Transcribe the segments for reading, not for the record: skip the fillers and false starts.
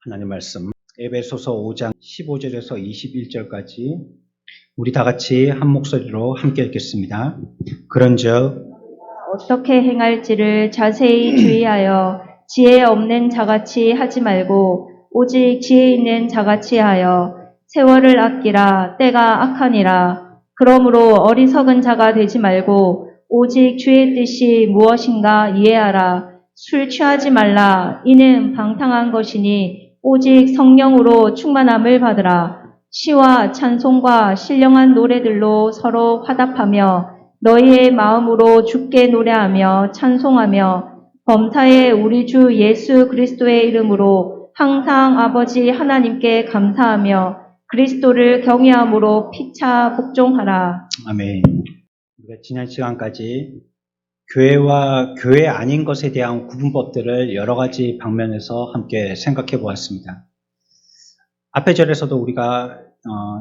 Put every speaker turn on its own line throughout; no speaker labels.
하나님 말씀 에베소서 5장 15절에서 21절까지 우리 다 같이 한 목소리로 함께 읽겠습니다. 그런즉
어떻게 행할지를 자세히 주의하여 지혜 없는 자같이 하지 말고 오직 지혜 있는 자같이 하여 세월을 아끼라. 때가 악하니라. 그러므로 어리석은 자가 되지 말고 오직 주의 뜻이 무엇인가 이해하라. 술 취하지 말라. 이는 방탕한 것이니 오직 성령으로 충만함을 받으라. 시와 찬송과 신령한 노래들로 서로 화답하며 너희의 마음으로 주께 노래하며 찬송하며 범사에 우리 주 예수 그리스도의 이름으로 항상 아버지 하나님께 감사하며 그리스도를 경외함으로 피차 복종하라.
아멘. 우리가 지난 시간까지 교회와 교회 아닌 것에 대한 구분법들을 여러 가지 방면에서 함께 생각해 보았습니다. 앞의 절에서도 우리가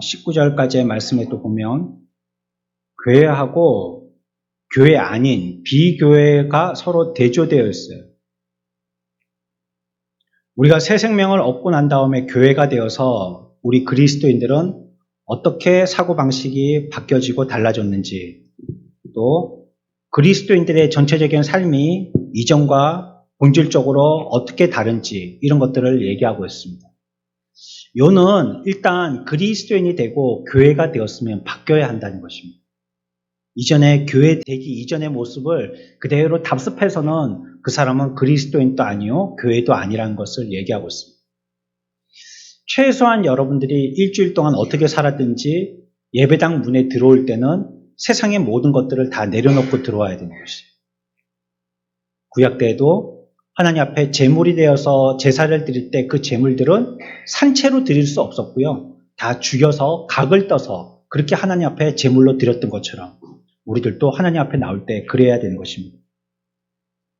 19절까지의 말씀에 또 보면 교회하고 교회 아닌 비교회가 서로 대조되어 있어요. 우리가 새 생명을 얻고 난 다음에 교회가 되어서 우리 그리스도인들은 어떻게 사고방식이 바뀌어지고 달라졌는지, 또 그리스도인들의 전체적인 삶이 이전과 본질적으로 어떻게 다른지 이런 것들을 얘기하고 있습니다. 요는 일단 그리스도인이 되고 교회가 되었으면 바뀌어야 한다는 것입니다. 이전에 교회 되기 이전의 모습을 그대로 답습해서는 그 사람은 그리스도인도 아니요 교회도 아니라는 것을 얘기하고 있습니다. 최소한 여러분들이 일주일 동안 어떻게 살았든지 예배당 문에 들어올 때는 세상의 모든 것들을 다 내려놓고 들어와야 되는 것이에요. 구약 때에도 하나님 앞에 제물이 되어서 제사를 드릴 때 그 제물들은 산채로 드릴 수 없었고요. 다 죽여서 각을 떠서 그렇게 하나님 앞에 제물로 드렸던 것처럼 우리들도 하나님 앞에 나올 때 그래야 되는 것입니다.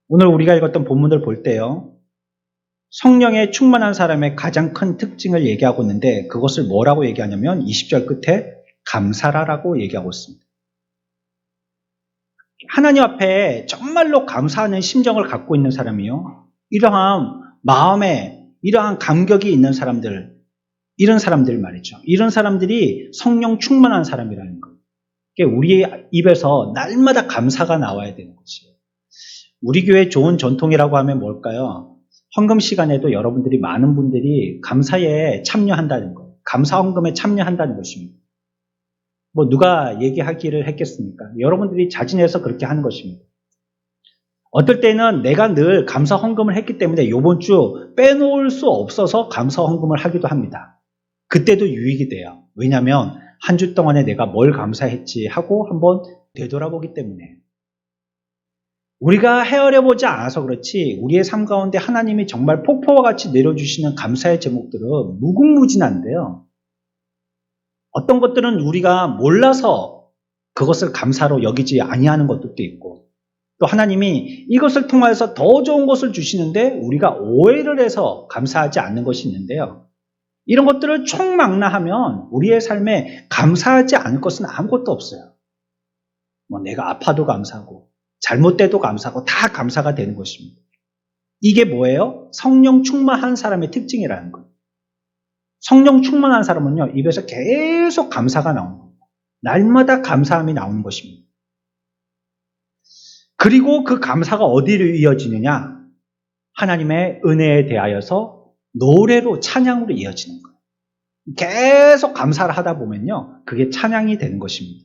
오늘 우리가 읽었던 본문을 볼 때요. 성령에 충만한 사람의 가장 큰 특징을 얘기하고 있는데 그것을 뭐라고 얘기하냐면 20절 끝에 감사라라고 얘기하고 있습니다. 하나님 앞에 정말로 감사하는 심정을 갖고 있는 사람이요. 이러한 마음에 이러한 감격이 있는 사람들, 이런 사람들 말이죠. 이런 사람들이 성령 충만한 사람이라는 거예요. 우리의 입에서 날마다 감사가 나와야 되는 것이에요. 우리 교회 좋은 전통이라고 하면 뭘까요? 헌금 시간에도 여러분들이 많은 분들이 감사에 참여한다는 거예요. 감사 헌금에 참여한다는 것입니다. 뭐 누가 얘기하기를 했겠습니까? 여러분들이 자진해서 그렇게 하는 것입니다. 어떨 때는 내가 늘 감사 헌금을 했기 때문에 이번 주 빼놓을 수 없어서 감사 헌금을 하기도 합니다. 그때도 유익이 돼요. 왜냐하면 한 주 동안에 내가 뭘 감사했지 하고 한번 되돌아보기 때문에. 우리가 헤아려보지 않아서 그렇지 우리의 삶 가운데 하나님이 정말 폭포와 같이 내려주시는 감사의 제목들은 무궁무진한데요. 어떤 것들은 우리가 몰라서 그것을 감사로 여기지 아니하는 것들도 있고 또 하나님이 이것을 통하여서 더 좋은 것을 주시는데 우리가 오해를 해서 감사하지 않는 것이 있는데요. 이런 것들을 총망라하면 우리의 삶에 감사하지 않을 것은 아무것도 없어요. 뭐 내가 아파도 감사하고 잘못돼도 감사하고 다 감사가 되는 것입니다. 이게 뭐예요? 성령 충만한 사람의 특징이라는 거예요. 성령 충만한 사람은요, 입에서 계속 감사가 나오는 겁니다. 날마다 감사함이 나오는 것입니다. 그리고 그 감사가 어디로 이어지느냐? 하나님의 은혜에 대하여서 노래로 찬양으로 이어지는 거예요. 계속 감사를 하다 보면요, 그게 찬양이 되는 것입니다.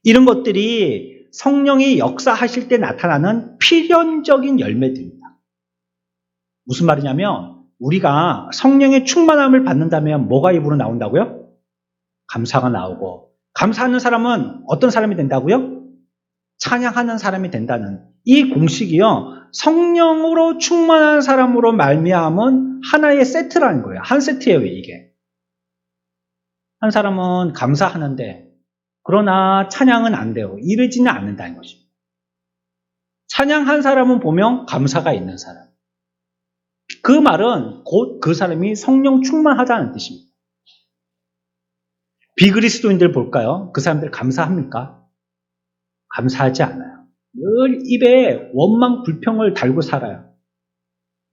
이런 것들이 성령이 역사하실 때 나타나는 필연적인 열매들입니다. 무슨 말이냐면 우리가 성령의 충만함을 받는다면 뭐가 입으로 나온다고요? 감사가 나오고 감사하는 사람은 어떤 사람이 된다고요? 찬양하는 사람이 된다는 이 공식이요. 성령으로 충만한 사람으로 말미암은 하나의 세트라는 거예요. 한 세트예요, 이게. 한 사람은 감사하는데 그러나 찬양은 안 돼요. 이르지는 않는다는 것입니다. 찬양한 사람은 보면 감사가 있는 사람. 그 말은 곧 그 사람이 성령 충만하다는 뜻입니다. 비그리스도인들 볼까요? 그 사람들 감사합니까? 감사하지 않아요. 늘 입에 원망 불평을 달고 살아요.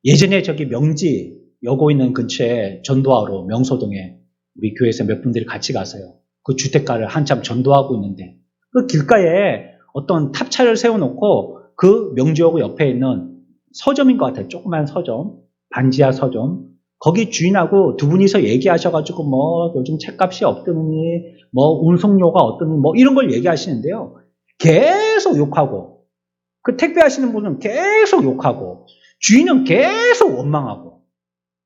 예전에 저기 명지 여고 있는 근처에 전도하러 명소동에 우리 교회에서 몇 분들이 같이 가서요. 그 주택가를 한참 전도하고 있는데 그 길가에 어떤 탑차를 세워놓고 그 명주여고 옆에 있는 서점인 것 같아요. 조그만 서점, 반지하 서점. 거기 주인하고 두 분이서 얘기하셔가지고 뭐 요즘 책값이 어떠니, 뭐 운송료가 어떠니, 뭐 이런 걸 얘기하시는데요. 계속 욕하고 그 택배하시는 분은 계속 욕하고 주인은 계속 원망하고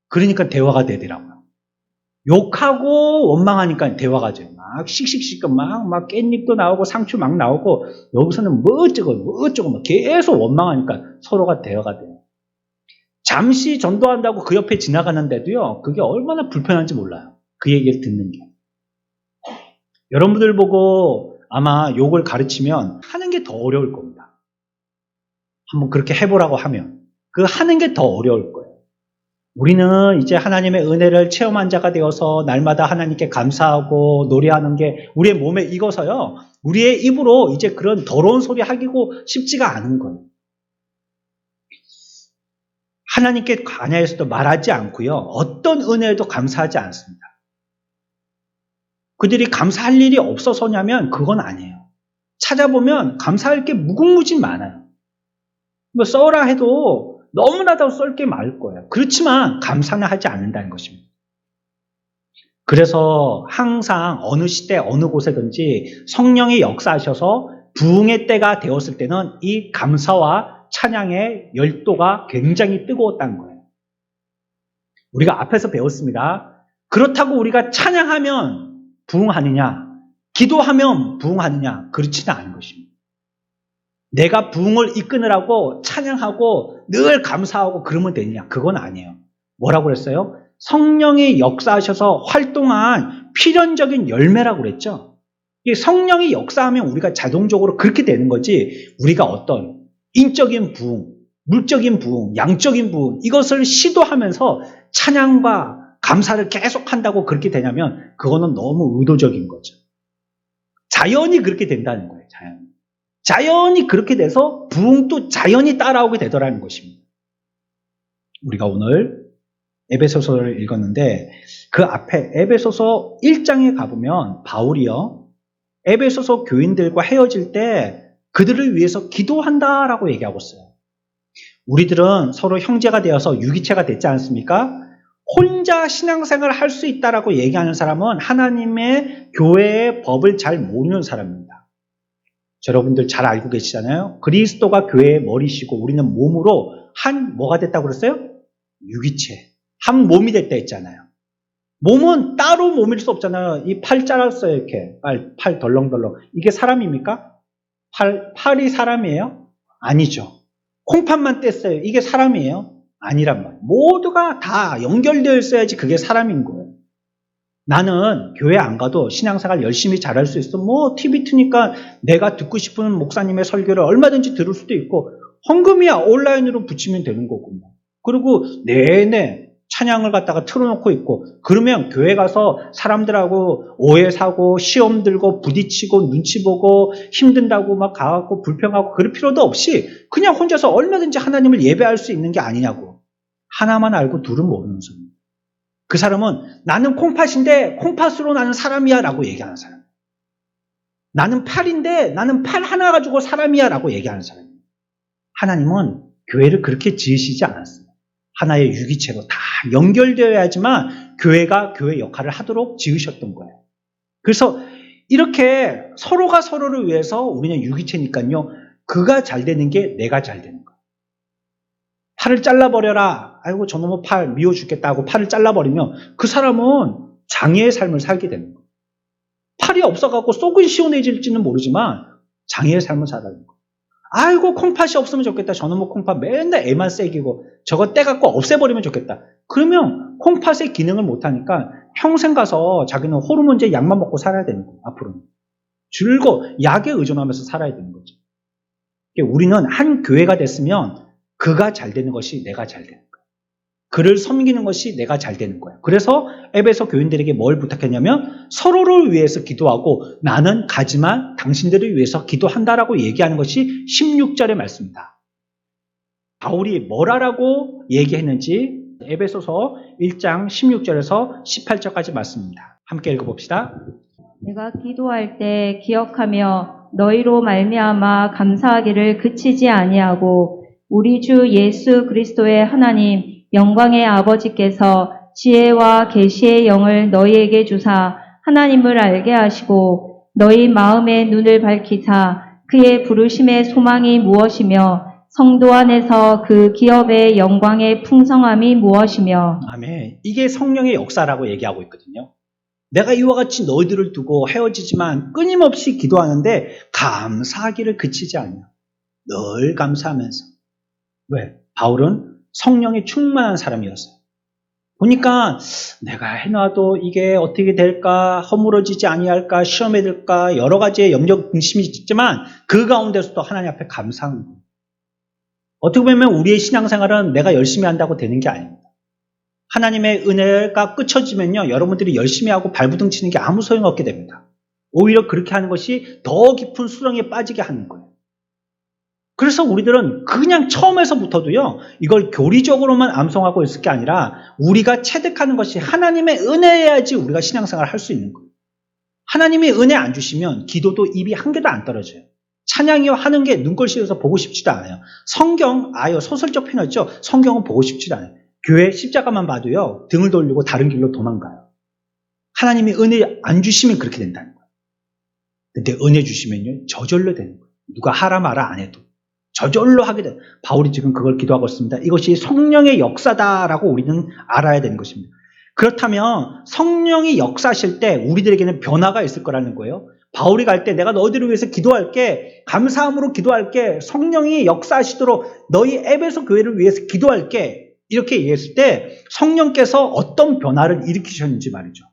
그러니까 대화가 되더라고요. 욕하고 원망하니까 대화가 돼요. 막 씩씩씩 막 깻잎도 나오고 상추 막 나오고 여기서는 뭐 어쩌고 막 계속 원망하니까 서로가 대화가 돼요. 잠시 전도한다고 그 옆에 지나가는데도요. 그게 얼마나 불편한지 몰라요. 그 얘기를 듣는 게. 여러분들 보고 아마 욕을 가르치면 하는 게 더 어려울 겁니다. 한번 그렇게 해보라고 하면 그 하는 게 더 어려울 거예요. 우리는 이제 하나님의 은혜를 체험한 자가 되어서 날마다 하나님께 감사하고 노래하는 게 우리의 몸에 익어서요. 우리의 입으로 이제 그런 더러운 소리 하기고 쉽지가 않은 거예요. 하나님께 관하여서도 말하지 않고요. 어떤 은혜에도 감사하지 않습니다. 그들이 감사할 일이 없어서냐면 그건 아니에요. 찾아보면 감사할 게 무궁무진 많아요. 뭐 써라 해도 너무나도 썰 게 많을 거예요. 그렇지만 감사는 하지 않는다는 것입니다. 그래서 항상 어느 시대 어느 곳에든지 성령이 역사하셔서 부흥의 때가 되었을 때는 이 감사와 찬양의 열도가 굉장히 뜨거웠다는 거예요. 우리가 앞에서 배웠습니다. 그렇다고 우리가 찬양하면 부흥하느냐, 기도하면 부흥하느냐, 그렇지는 않은 것입니다. 내가 부흥을 이끄느라고 찬양하고 늘 감사하고 그러면 되느냐? 그건 아니에요. 뭐라고 그랬어요? 성령이 역사하셔서 활동한 필연적인 열매라고 그랬죠. 이 성령이 역사하면 우리가 자동적으로 그렇게 되는 거지 우리가 어떤 인적인 부흥, 물적인 부흥, 양적인 부흥 이것을 시도하면서 찬양과 감사를 계속 한다고 그렇게 되냐면 그거는 너무 의도적인 거죠. 자연히 그렇게 된다는 거예요. 자연히 그렇게 돼서 부흥도 자연히 따라오게 되더라는 것입니다. 우리가 오늘 에베소서를 읽었는데 그 앞에 에베소서 1장에 가보면 바울이요. 에베소서 교인들과 헤어질 때 그들을 위해서 기도한다라고 얘기하고 있어요. 우리들은 서로 형제가 되어서 유기체가 됐지 않습니까? 혼자 신앙생활을 할 수 있다라고 얘기하는 사람은 하나님의 교회의 법을 잘 모르는 사람입니다. 여러분들 잘 알고 계시잖아요. 그리스도가 교회의 머리시고 우리는 몸으로 한 뭐가 됐다고 그랬어요? 유기체. 한 몸이 됐다 했잖아요. 몸은 따로 몸일 수 없잖아요. 이 팔 잘랐어요. 이렇게. 팔 덜렁덜렁. 이게 사람입니까? 팔이 사람이에요? 아니죠. 콩팥만 뗐어요. 이게 사람이에요? 아니란 말이에요. 모두가 다 연결되어 있어야지 그게 사람인 거예요. 나는 교회 안 가도 신앙생활 열심히 잘할 수 있어. 뭐 TV 트니까 내가 듣고 싶은 목사님의 설교를 얼마든지 들을 수도 있고 헌금이야 온라인으로 붙이면 되는 거고 그리고 내내 찬양을 갖다가 틀어놓고 있고 그러면 교회 가서 사람들하고 오해 사고 시험 들고 부딪히고 눈치 보고 힘든다고 막 가갖고 불평하고 그럴 필요도 없이 그냥 혼자서 얼마든지 하나님을 예배할 수 있는 게 아니냐고. 하나만 알고 둘은 모르는 소리입니다. 그 사람은 나는 콩팥인데 콩팥으로 나는 사람이야 라고 얘기하는 사람. 나는 팔인데 나는 팔 하나 가지고 사람이야 라고 얘기하는 사람입니다. 하나님은 교회를 그렇게 지으시지 않았어요. 하나의 유기체로 다 연결되어야지만 교회가 교회 역할을 하도록 지으셨던 거예요. 그래서 이렇게 서로가 서로를 위해서 우리는 유기체니까요. 그가 잘 되는 게 내가 잘 되는 거예요. 팔을 잘라버려라. 아이고 저놈의 팔 미워 죽겠다 하고 팔을 잘라버리면 그 사람은 장애의 삶을 살게 되는 거예요. 팔이 없어갖고 속은 시원해질지는 모르지만 장애의 삶을 살아야 되는 거예요. 아이고 콩팥이 없으면 좋겠다. 저놈의 콩팥 맨날 애만 새기고 저거 떼갖고 없애버리면 좋겠다. 그러면 콩팥의 기능을 못하니까 평생 가서 자기는 호르몬제 약만 먹고 살아야 되는 거예요. 앞으로는. 약에 의존하면서 살아야 되는 거죠. 우리는 한 교회가 됐으면 그가 잘 되는 것이 내가 잘 되는 거예요. 그를 섬기는 것이 내가 잘 되는 거예요. 그래서 에베소 교인들에게 뭘 부탁했냐면 서로를 위해서 기도하고 나는 가지만 당신들을 위해서 기도한다라고 얘기하는 것이 16절의 말씀입니다. 바울이 뭘 하라고 얘기했는지 에베소서 1장 16절에서 18절까지 말씀입니다. 함께 읽어봅시다.
내가 기도할 때 기억하며 너희로 말미암아 감사하기를 그치지 아니하고 우리 주 예수 그리스도의 하나님 영광의 아버지께서 지혜와 계시의 영을 너희에게 주사 하나님을 알게 하시고 너희 마음의 눈을 밝히사 그의 부르심의 소망이 무엇이며 성도 안에서 그 기업의 영광의 풍성함이 무엇이며.
아멘. 이게 성령의 역사라고 얘기하고 있거든요. 내가 이와 같이 너희들을 두고 헤어지지만 끊임없이 기도하는데 감사하기를 그치지 않냐. 늘 감사하면서. 왜? 바울은 성령에 충만한 사람이었어요. 보니까 내가 해놔도 이게 어떻게 될까, 허물어지지 아니할까, 시험에 들까, 여러 가지의 염려, 근심이 있지만 그 가운데서도 하나님 앞에 감사한 거예요. 어떻게 보면 우리의 신앙생활은 내가 열심히 한다고 되는 게 아닙니다. 하나님의 은혜가 끝쳐지면요, 여러분들이 열심히 하고 발부둥 치는 게 아무 소용없게 됩니다. 오히려 그렇게 하는 것이 더 깊은 수렁에 빠지게 하는 거예요. 그래서 우리들은 그냥 처음에서부터도요, 이걸 교리적으로만 암송하고 있을 게 아니라 우리가 체득하는 것이 하나님의 은혜여야지 우리가 신앙생활을 할 수 있는 거예요. 하나님이 은혜 안 주시면 기도도 입이 한 개도 안 떨어져요. 찬양이요 하는 게 눈꼴 씌워서 보고 싶지도 않아요. 성경, 소설적 패널죠. 성경은 보고 싶지도 않아요. 교회 십자가만 봐도요, 등을 돌리고 다른 길로 도망가요. 하나님이 은혜 안 주시면 그렇게 된다는 거예요. 근데 은혜 주시면요, 저절로 되는 거예요. 누가 하라 마라 안 해도. 저절로 하게 돼. 바울이 지금 그걸 기도하고 있습니다. 이것이 성령의 역사다라고 우리는 알아야 되는 것입니다. 그렇다면 성령이 역사하실 때 우리들에게는 변화가 있을 거라는 거예요. 바울이 갈 때 내가 너희들을 위해서 기도할게, 감사함으로 기도할게, 성령이 역사하시도록 너희 에베소 교회를 위해서 기도할게, 이렇게 얘기했을 때 성령께서 어떤 변화를 일으키셨는지 말이죠.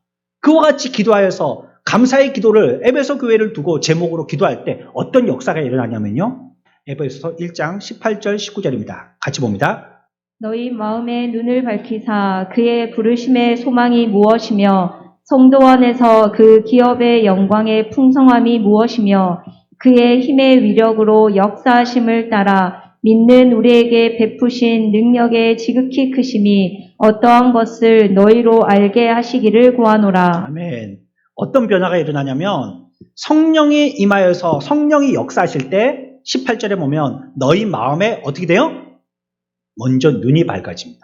그와 같이 기도하여서 감사의 기도를 에베소 교회를 두고 제목으로 기도할 때 어떤 역사가 일어나냐면요, 에베소서 1장 18절 19절입니다. 같이 봅니다.
너희 마음의 눈을 밝히사 그의 부르심의 소망이 무엇이며 성도 안에서 그 기업의 영광의 풍성함이 무엇이며 그의 힘의 위력으로 역사하심을 따라 믿는 우리에게 베푸신 능력의 지극히 크심이 어떠한 것을 너희로 알게 하시기를 구하노라.
아멘. 어떤 변화가 일어나냐면 성령이 임하여서 성령이 역사하실 때 18절에 보면 너희 마음에 어떻게 돼요? 먼저 눈이 밝아집니다.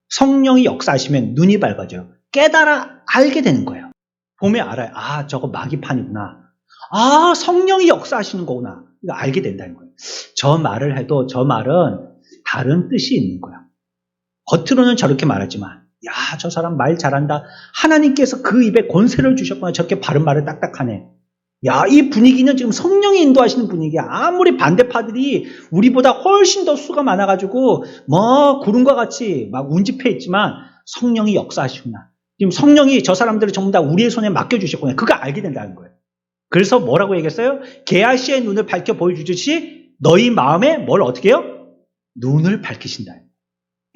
성령이 역사하시면 눈이 밝아져요. 깨달아 알게 되는 거예요. 보면 알아요. 아, 저거 마귀판이구나. 아, 성령이 역사하시는 거구나. 이거 알게 된다는 거예요. 저 말을 해도 저 말은 다른 뜻이 있는 거야. 겉으로는 저렇게 말하지만, 야, 저 사람 말 잘한다. 하나님께서 그 입에 권세를 주셨구나. 저렇게 바른 말을 딱딱하네. 야, 이 분위기는 지금 성령이 인도하시는 분위기야. 아무리 반대파들이 우리보다 훨씬 더 수가 많아가지고 구름과 같이 막 운집해 있지만 성령이 역사하시구나. 지금 성령이 저 사람들을 전부 다 우리의 손에 맡겨주셨구나. 그거 알게 된다는 거예요. 그래서 뭐라고 얘기했어요? 게하시의 눈을 밝혀 보여주듯이 너희 마음에 뭘 어떻게 해요? 눈을 밝히신다.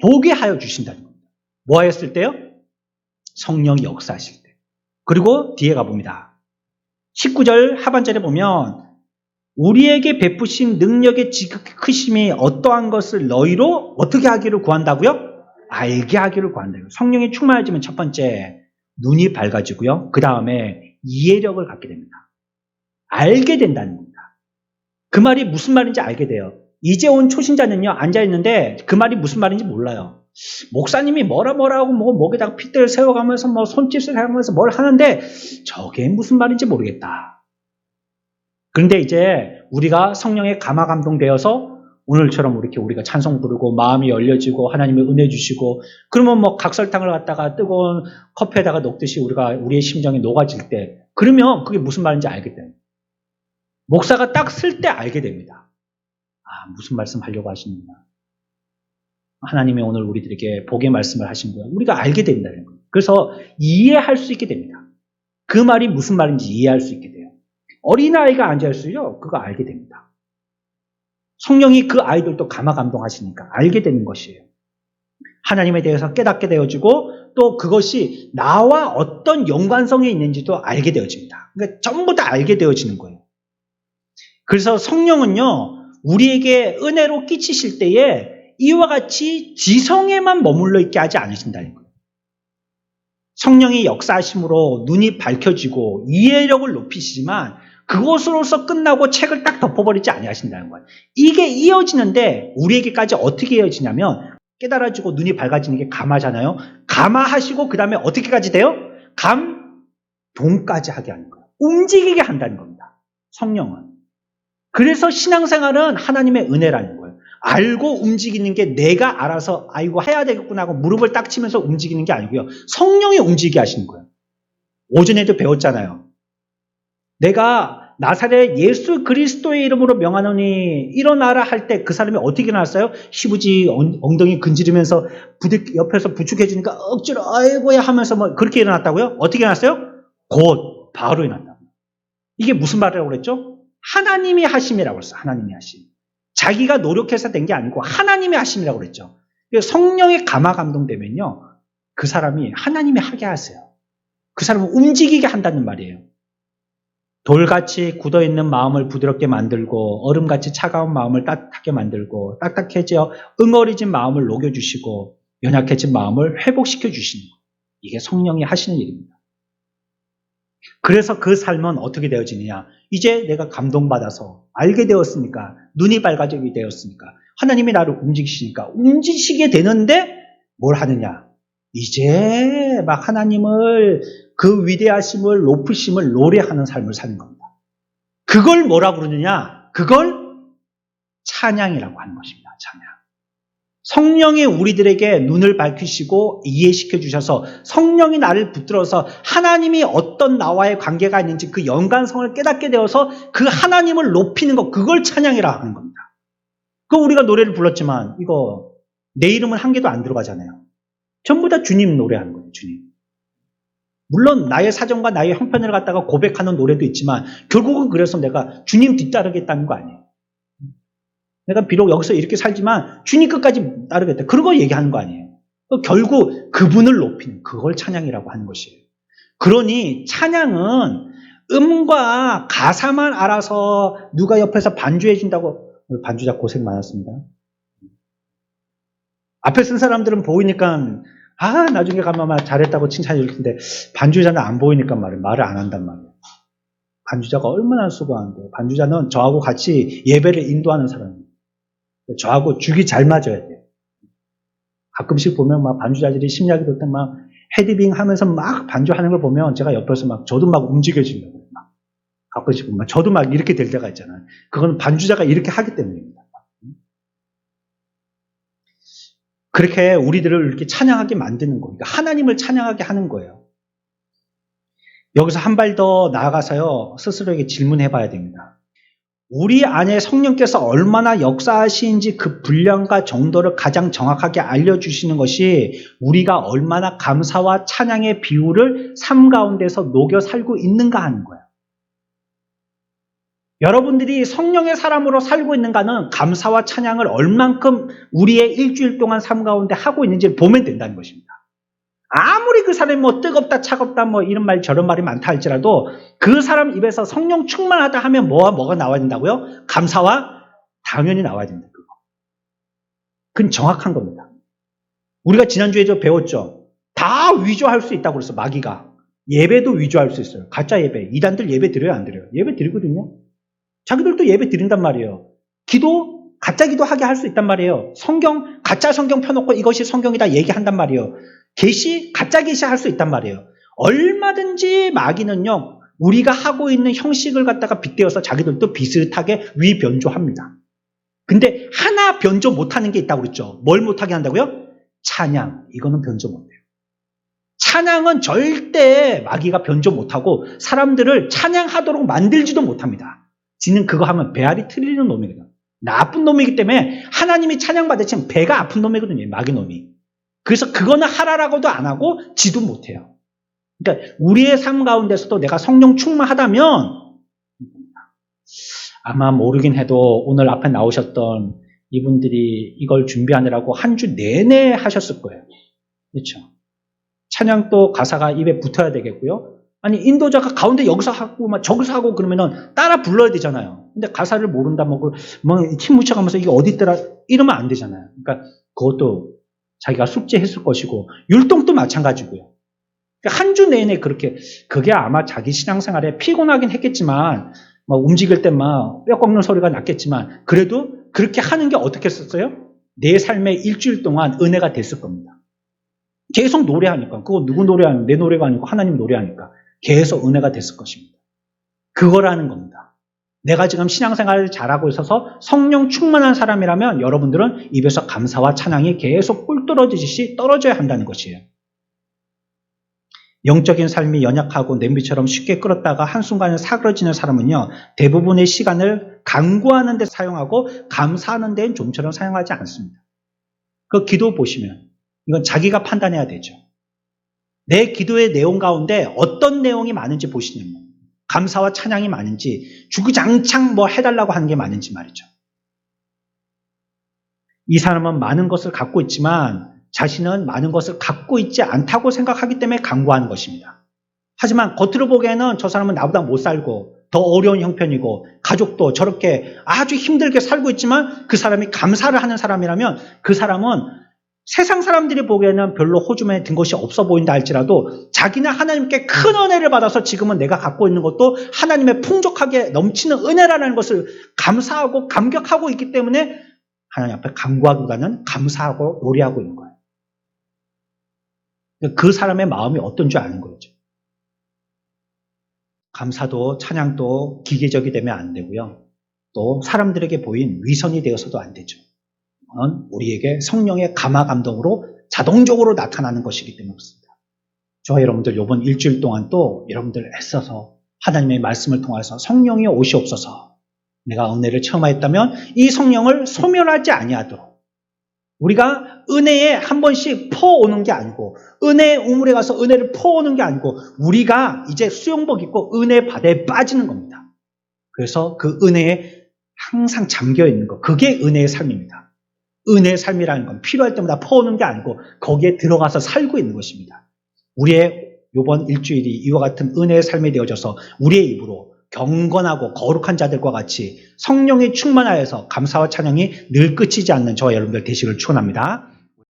보게 하여 주신다는 겁니다. 뭐 하였을 때요? 성령이 역사하실 때. 그리고 뒤에 가봅니다. 19절 하반절에 보면 우리에게 베푸신 능력의 지극히 크심이 어떠한 것을 너희로 어떻게 하기를 구한다고요? 알게 하기를 구한다고요. 성령이 충만해지면 첫 번째 눈이 밝아지고요. 그 다음에 이해력을 갖게 됩니다. 알게 된다는 겁니다. 그 말이 무슨 말인지 알게 돼요. 이제 온 초신자는요, 앉아있는데 그 말이 무슨 말인지 몰라요. 목사님이 뭐라 하고 목에다가 핏대를 세워가면서 손짓을 하면서 뭘 하는데 저게 무슨 말인지 모르겠다. 그런데 이제 우리가 성령에 감화감동되어서 오늘처럼 이렇게 우리가 찬송 부르고 마음이 열려지고 하나님의 은혜 주시고 그러면 각설탕을 갖다가 뜨거운 커피에다가 녹듯이 우리의 심정이 녹아질 때 그러면 그게 무슨 말인지 알게 돼요. 목사가 딱 쓸 때 알게 됩니다. 아, 무슨 말씀 하려고 하시는구나. 하나님이 오늘 우리들에게 복의 말씀을 하신 거예요. 우리가 알게 된다는 거예요. 그래서 이해할 수 있게 됩니다. 그 말이 무슨 말인지 이해할 수 있게 돼요. 어린아이가 앉아있어요. 그거 알게 됩니다. 성령이 그 아이들도 감화감동하시니까 알게 되는 것이에요. 하나님에 대해서 깨닫게 되어지고 또 그것이 나와 어떤 연관성이 있는지도 알게 되어집니다. 그러니까 전부 다 알게 되어지는 거예요. 그래서 성령은요, 우리에게 은혜로 끼치실 때에 이와 같이 지성에만 머물러 있게 하지 않으신다는 거예요. 성령이 역사하심으로 눈이 밝혀지고 이해력을 높이시지만 그것으로서 끝나고 책을 딱 덮어버리지 아니하신다는 거예요. 이게 이어지는데 우리에게까지 어떻게 이어지냐면 깨달아지고 눈이 밝아지는 게 감화잖아요. 감화하시고 그 다음에 어떻게까지 돼요? 감동까지 하게 하는 거예요. 움직이게 한다는 겁니다. 성령은. 그래서 신앙생활은 하나님의 은혜라는 거예요. 알고 움직이는 게 내가 알아서 아이고 해야 되겠구나 하고 무릎을 딱 치면서 움직이는 게 아니고요. 성령이 움직이게 하시는 거예요. 오전에도 배웠잖아요. 내가 나사렛 예수 그리스도의 이름으로 명하노니 일어나라 할 때 그 사람이 어떻게 일어났어요? 시부지 엉덩이 근지르면서 옆에서 부축해 주니까 억지로 아이고야 하면서 뭐 그렇게 일어났다고요? 어떻게 일어났어요? 곧 바로 일어났다. 이게 무슨 말이라고 그랬죠? 하나님이 하심이라고 했어요. 하나님이 하심. 자기가 노력해서 된 게 아니고 하나님의 하심이라고 그랬죠. 성령의 감화 감동되면요. 그 사람이 하나님이 하게 하세요. 그 사람을 움직이게 한다는 말이에요. 돌같이 굳어있는 마음을 부드럽게 만들고 얼음같이 차가운 마음을 따뜻하게 만들고 딱딱해져 응어리진 마음을 녹여주시고 연약해진 마음을 회복시켜 주시는 거예요. 이게 성령이 하시는 일입니다. 그래서 그 삶은 어떻게 되어지느냐. 이제 내가 감동받아서 알게 되었으니까 눈이 밝아지게 되었으니까 하나님이 나를 움직이시니까 움직이시게 되는데 뭘 하느냐. 이제 막 하나님을 그 위대하심을 높으심을 노래하는 삶을 사는 겁니다. 그걸 뭐라고 그러느냐? 그걸 찬양이라고 하는 것입니다. 찬양. 성령이 우리들에게 눈을 밝히시고 이해시켜 주셔서 성령이 나를 붙들어서 하나님이 어떤 나와의 관계가 있는지 그 연관성을 깨닫게 되어서 그 하나님을 높이는 것, 그걸 찬양이라 하는 겁니다. 그 우리가 노래를 불렀지만 이거 내 이름은 한 개도 안 들어가잖아요. 전부 다 주님 노래하는 거예요. 주님. 물론 나의 사정과 나의 형편을 갖다가 고백하는 노래도 있지만 결국은 그래서 내가 주님 뒤따르겠다는 거 아니에요. 내가 비록 여기서 이렇게 살지만 주님 끝까지 따르겠다. 그런 거 얘기하는 거 아니에요. 결국 그분을 높이는 그걸 찬양이라고 하는 것이에요. 그러니 찬양은 음과 가사만 알아서 누가 옆에서 반주해 준다고. 반주자 고생 많았습니다. 앞에 쓴 사람들은 보이니까 나중에 가면 막 잘했다고 칭찬해 줄 텐데 반주자는 안 보이니까 말을 안 한단 말이에요. 반주자가 얼마나 수고하는데. 반주자는 저하고 같이 예배를 인도하는 사람이에요. 저하고 죽이 잘 맞아야 돼요. 가끔씩 보면 막 반주자들이 심야기 돌 때 막 헤드빙 하면서 막 반주하는 걸 보면 제가 옆에서 막 저도 막 움직여지려고 막 가끔씩 보면 저도 막 이렇게 될 때가 있잖아요. 그건 반주자가 이렇게 하기 때문입니다. 그렇게 우리들을 이렇게 찬양하게 만드는 거니까 하나님을 찬양하게 하는 거예요. 여기서 한 발 더 나아가서요. 스스로에게 질문해 봐야 됩니다. 우리 안에 성령께서 얼마나 역사하시는지 그 분량과 정도를 가장 정확하게 알려주시는 것이 우리가 얼마나 감사와 찬양의 비율을 삶 가운데서 녹여 살고 있는가 하는 거예요. 여러분들이 성령의 사람으로 살고 있는가는 감사와 찬양을 얼만큼 우리의 일주일 동안 삶 가운데 하고 있는지를 보면 된다는 것입니다. 아무리 그 사람이 뭐 뜨겁다 차갑다 뭐 이런 말 저런 말이 많다 할지라도 그 사람 입에서 성령 충만하다 하면 뭐가 나와야 된다고요? 감사와 당연히 나와야 된다. 그건 정확한 겁니다. 우리가 지난주에도 배웠죠. 다 위조할 수 있다고 그랬어. 마귀가. 예배도 위조할 수 있어요. 가짜 예배. 이단들 예배 드려요 안 드려요? 예배 드리거든요. 자기들도 예배 드린단 말이에요. 기도 가짜 기도하게 할 수 있단 말이에요. 성경 가짜 성경 펴놓고 이것이 성경이다 얘기한단 말이에요. 계시 가짜 계시 할 수 있단 말이에요. 얼마든지 마귀는요. 우리가 하고 있는 형식을 갖다가 빗대어서 자기들도 비슷하게 위변조합니다. 근데 하나 변조 못하는 게 있다고 그랬죠. 뭘 못하게 한다고요? 찬양. 이거는 변조 못해요. 찬양은 절대 마귀가 변조 못하고 사람들을 찬양하도록 만들지도 못합니다. 지는 그거 하면 배알이 틀리는 놈이거든요. 나쁜 놈이기 때문에 하나님이 찬양받으시면 배가 아픈 놈이거든요. 마귀 놈이. 그래서 그거는 하라라고도 안 하고 지도 못해요. 그러니까 우리의 삶 가운데서도 내가 성령 충만하다면 아마 모르긴 해도 오늘 앞에 나오셨던 이분들이 이걸 준비하느라고 한 주 내내 하셨을 거예요. 그렇죠? 찬양도 가사가 입에 붙어야 되겠고요. 아니 인도자가 가운데 여기서 하고 막 저기서 하고 그러면은 따라 불러야 되잖아요. 근데 가사를 모른다 뭐힘 묻혀가면서 이게 어디 있더라 이러면 안 되잖아요. 그러니까 그것도 자기가 숙지했을 것이고 율동도 마찬가지고요. 한 주 내내 그렇게 그게 아마 자기 신앙생활에 피곤하긴 했겠지만 막 움직일 때 막 뼈 꺾는 소리가 났겠지만 그래도 그렇게 하는 게 어떻게 했었어요? 내 삶에 일주일 동안 은혜가 됐을 겁니다. 계속 노래하니까 그거 누구 노래하는 내 노래가 아니고 하나님 노래하니까 계속 은혜가 됐을 것입니다. 그거라는 겁니다. 내가 지금 신앙생활을 잘하고 있어서 성령 충만한 사람이라면 여러분들은 입에서 감사와 찬양이 계속 꿀 떨어지듯이 떨어져야 한다는 것이에요. 영적인 삶이 연약하고 냄비처럼 쉽게 끓었다가 한순간에 사그러지는 사람은요, 대부분의 시간을 간구하는 데 사용하고 감사하는 데는 좀처럼 사용하지 않습니다. 그 기도 보시면 이건 자기가 판단해야 되죠. 내 기도의 내용 가운데 어떤 내용이 많은지 보시냐면 감사와 찬양이 많은지 주구장창 뭐 해달라고 하는 게 많은지 말이죠. 이 사람은 많은 것을 갖고 있지만 자신은 많은 것을 갖고 있지 않다고 생각하기 때문에 간구하는 것입니다. 하지만 겉으로 보기에는 저 사람은 나보다 못 살고 더 어려운 형편이고 가족도 저렇게 아주 힘들게 살고 있지만 그 사람이 감사를 하는 사람이라면 그 사람은 세상 사람들이 보기에는 별로 호주머니에 든 것이 없어 보인다 할지라도 자기는 하나님께 큰 은혜를 받아서 지금은 내가 갖고 있는 것도 하나님의 풍족하게 넘치는 은혜라는 것을 감사하고 감격하고 있기 때문에 하나님 앞에 간구하기보다는 감사하고 노래하고 있는 거예요. 그 사람의 마음이 어떤 줄 아는 거죠. 감사도 찬양도 기계적이 되면 안 되고요. 또 사람들에게 보인 위선이 되어서도 안 되죠. 그건 우리에게 성령의 감화 감동으로 자동적으로 나타나는 것이기 때문에 그렇습니다. 저와 여러분들 이번 일주일 동안 또 여러분들 애써서 하나님의 말씀을 통해서 성령이 오시옵소서 내가 은혜를 체험하였다면 이 성령을 소멸하지 아니하도록 우리가 은혜에 한 번씩 퍼오는 게 아니고 은혜의 우물에 가서 은혜를 퍼오는 게 아니고 우리가 이제 수영복 입고 은혜 바다에 빠지는 겁니다. 그래서 그 은혜에 항상 잠겨 있는 것 그게 은혜의 삶입니다. 은혜의 삶이라는 건 필요할 때마다 퍼오는 게 아니고 거기에 들어가서 살고 있는 것입니다. 우리의 이번 일주일이 이와 같은 은혜의 삶이 되어져서 우리의 입으로 경건하고 거룩한 자들과 같이 성령이 충만하여서 감사와 찬양이 늘 끝이지 않는 저와 여러분들 되시기를 축원합니다.